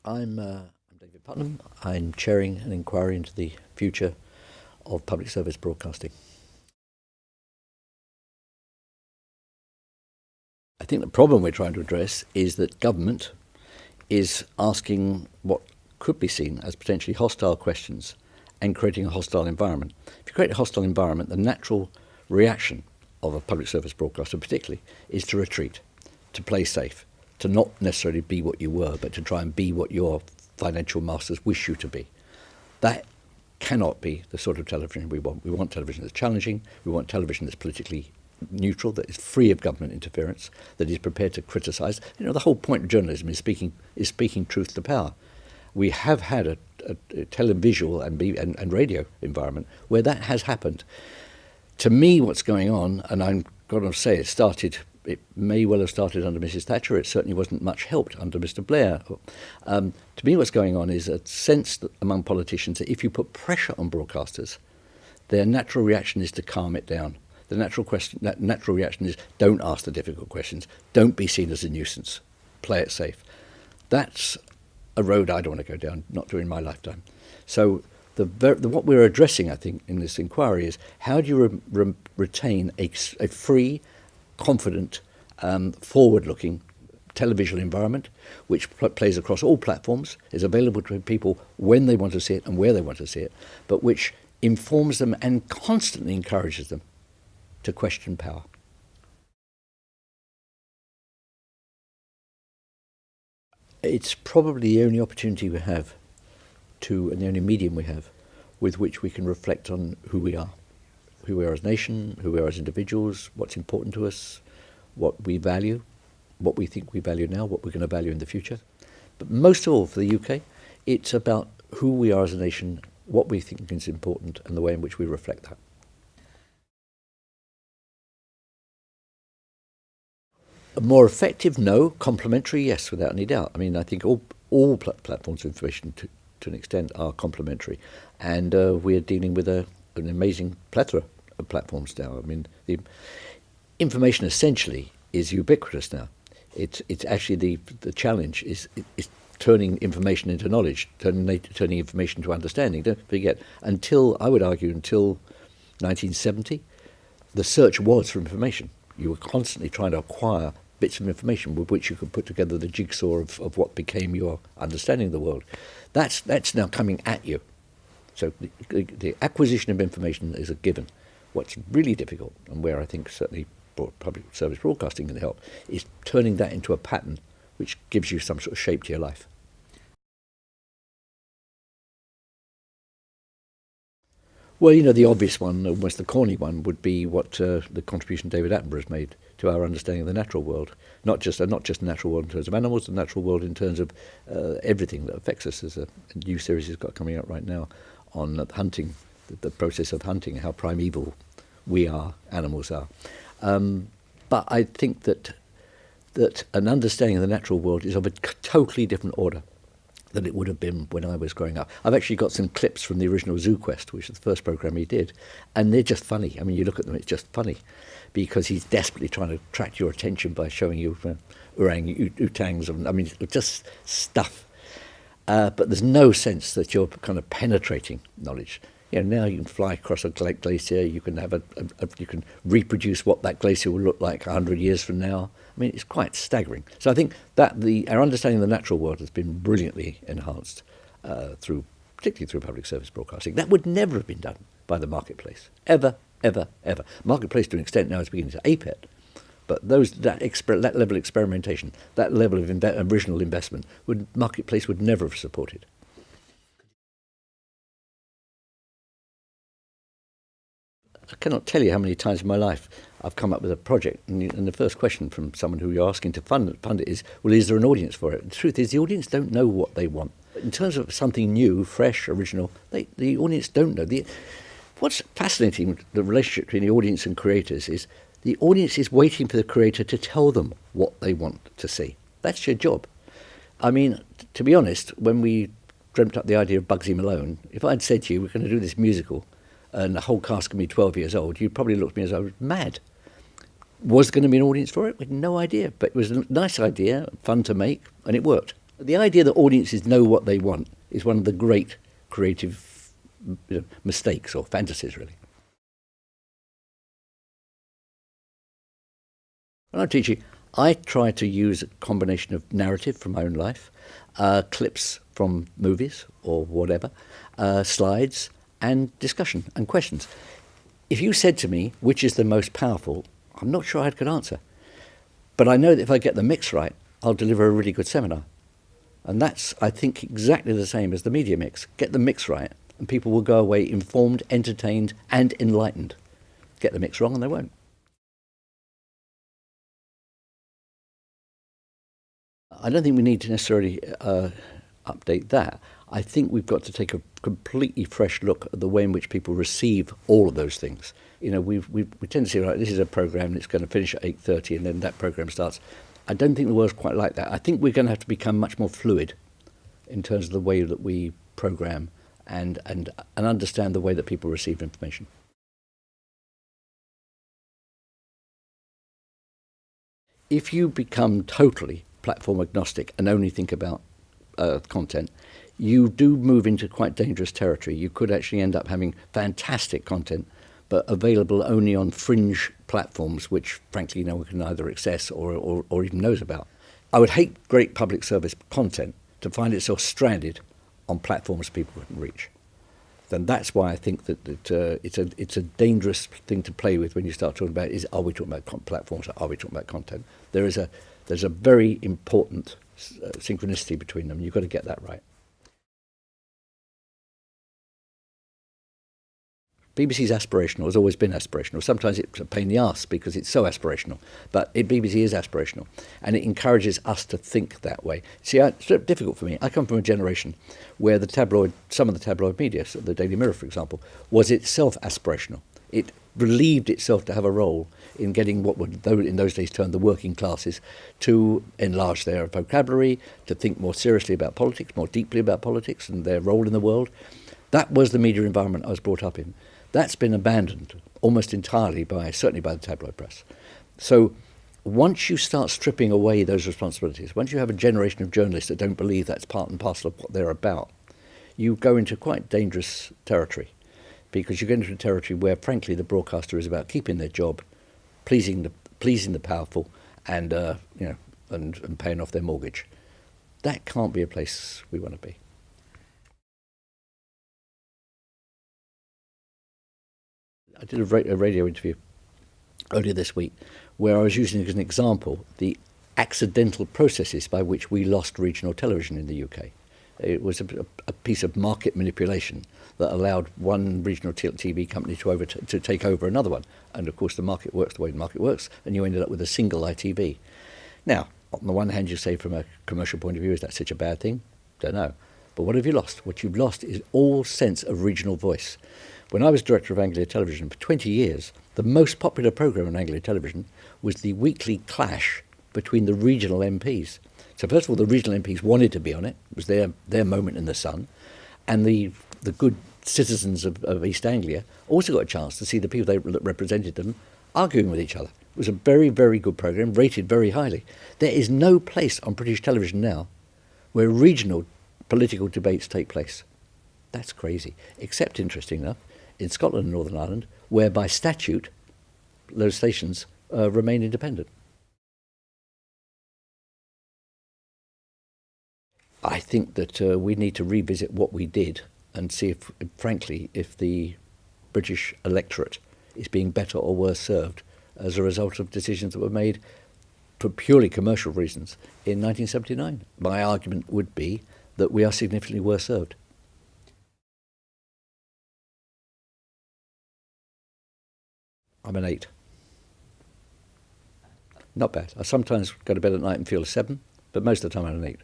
I'm David Puttnam. I'm chairing an inquiry into the future of public service broadcasting. I think the problem we're trying to address is that government is asking what could be seen as potentially hostile questions and creating a hostile environment. If you create a hostile environment, the natural reaction of a public service broadcaster particularly is to retreat, to play safe, to not necessarily be what you were, but to try and be what your financial masters wish you to be. That cannot be the sort of television we want. We want television that's challenging. We want television that's politically neutral, that is free of government interference, that is prepared to criticise. You know, the whole point of journalism is speaking truth to power. We have had a televisual and radio environment where that has happened. To me, what's going on, and I'm going to say it may well have started under Mrs. Thatcher. It certainly wasn't much helped under Mr. Blair. To me, what's going on is a sense that among politicians that if you put pressure on broadcasters, their natural reaction is to calm it down. The natural reaction is don't ask the difficult questions, don't be seen as a nuisance, play it safe. That's a road I don't want to go down, not during my lifetime. So what we're addressing, I think, in this inquiry is how do you retain a free, confident, forward-looking televisual environment which plays across all platforms, is available to people when they want to see it and where they want to see it, but which informs them and constantly encourages them to question power. It's probably the only opportunity we have and the only medium we have with which we can reflect on who we are as a nation, who we are as individuals, what's important to us, what we value, what we think we value now, what we're going to value in the future. But most of all, for the UK, it's about who we are as a nation, what we think is important, and the way in which we reflect that. More effective, no. Complementary, yes, without any doubt. I mean, I think all platforms of information to an extent are complementary. And we're dealing with an amazing plethora of platforms now. I mean, the information essentially is ubiquitous now. It's actually the challenge is turning information into knowledge, turning information to understanding. Don't forget, I would argue, until 1970, the search was for information. You were constantly trying to acquire bits of information with which you could put together the jigsaw of what became your understanding of the world. That's now coming at you. So the acquisition of information is a given. What's really difficult, and where I think certainly public service broadcasting can help, is turning that into a pattern which gives you some sort of shape to your life. Well, you know, the obvious one, almost the corny one, would be what the contribution David Attenborough has made to our understanding of the natural world. Not just the natural world in terms of animals, the natural world in terms of everything that affects us. There's a new series he's got coming out right now on hunting, the process of hunting, how primeval we are, animals are. But I think that an understanding of the natural world is of a totally different order than it would have been when I was growing up. I've actually got some clips from the original Zoo Quest, which is the first programme he did, and they're just funny. I mean, you look at them, it's just funny, because he's desperately trying to attract your attention by showing you orangutangs, just stuff. But there's no sense that you're kind of penetrating knowledge. You know, now you can fly across a glacier, you can have you can reproduce what that glacier will look like 100 years from now. I mean, it's quite staggering. So I think that our understanding of the natural world has been brilliantly enhanced particularly through public service broadcasting. That would never have been done by the marketplace, ever, ever, ever. Marketplace, to an extent, now is beginning to ape it. But that level of experimentation, that level of original investment, marketplace would never have supported. I cannot tell you how many times in my life I've come up with a project, and the first question from someone who you're asking to fund it is, well, is there an audience for it? The truth is, the audience don't know what they want. In terms of something new, fresh, original, the audience don't know. What's fascinating with the relationship between the audience and creators is the audience is waiting for the creator to tell them what they want to see. That's your job. I mean, to be honest, when we dreamt up the idea of Bugsy Malone, if I'd said to you, we're going to do this musical, and the whole cast can be 12 years old, you'd probably look at me as I was mad. Was there going to be an audience for it? We had no idea, but it was a nice idea, fun to make, and it worked. The idea that audiences know what they want is one of the great creative mistakes or fantasies, really. When I'm teaching, I try to use a combination of narrative from my own life, clips from movies or whatever, slides, and discussion and questions. If you said to me, which is the most powerful, I'm not sure I could answer. But I know that if I get the mix right, I'll deliver a really good seminar. And that's, I think, exactly the same as the media mix. Get the mix right, and people will go away informed, entertained, and enlightened. Get the mix wrong, and they won't. I don't think we need to necessarily update that. I think we've got to take a completely fresh look at the way in which people receive all of those things. You know, we tend to say, right, this is a program that's going to finish at 8:30, and then that program starts. I don't think the world's quite like that. I think we're going to have to become much more fluid in terms of the way that we program and understand the way that people receive information. If you become totally platform agnostic and only think about content, you do move into quite dangerous territory. You could actually end up having fantastic content, but available only on fringe platforms, which frankly no one can either access or even knows about. I would hate great public service content to find itself stranded on platforms people couldn't reach. Then that's why I think that it's a dangerous thing to play with when you start talking about are we talking about platforms or are we talking about content? There's a very important synchronicity between them. You've got to get that right. BBC's aspirational, has always been aspirational. Sometimes it's a pain in the arse because it's so aspirational, but BBC is aspirational, and it encourages us to think that way. See, it's difficult for me. I come from a generation where some of the tabloid media, so the Daily Mirror, for example, was itself aspirational. It relieved itself to have a role in getting what would, in those days, termed the working classes to enlarge their vocabulary, to think more seriously about politics, more deeply about politics and their role in the world. That was the media environment I was brought up in. That's been abandoned almost entirely certainly by the tabloid press. So once you start stripping away those responsibilities, once you have a generation of journalists that don't believe that's part and parcel of what they're about, you go into quite dangerous territory, because you get into a territory where, frankly, the broadcaster is about keeping their job, pleasing the powerful, and and paying off their mortgage. That can't be a place we want to be. I did a radio interview earlier this week where I was using as an example the accidental processes by which we lost regional television in the UK. It was a piece of market manipulation that allowed one regional TV company to take over another one. And of course the market works the way the market works, and you ended up with a single ITV. Now, on the one hand, you say from a commercial point of view, is that such a bad thing? Don't know. But what have you lost? What you've lost is all sense of regional voice. When I was director of Anglia Television for 20 years, the most popular programme on Anglia Television was the weekly clash between the regional MPs. So first of all, the regional MPs wanted to be on it. It was their moment in the sun. And the good citizens of East Anglia also got a chance to see the people that represented them arguing with each other. It was a very, very good programme, rated very highly. There is no place on British television now where regional political debates take place. That's crazy. Except, interesting enough, in Scotland and Northern Ireland, where by statute those stations remain independent. I think that we need to revisit what we did and see if, frankly, if the British electorate is being better or worse served as a result of decisions that were made for purely commercial reasons in 1979. My argument would be that we are significantly worse served. I'm an 8. Not bad. I sometimes go to bed at night and feel a 7, but most of the time I'm an 8.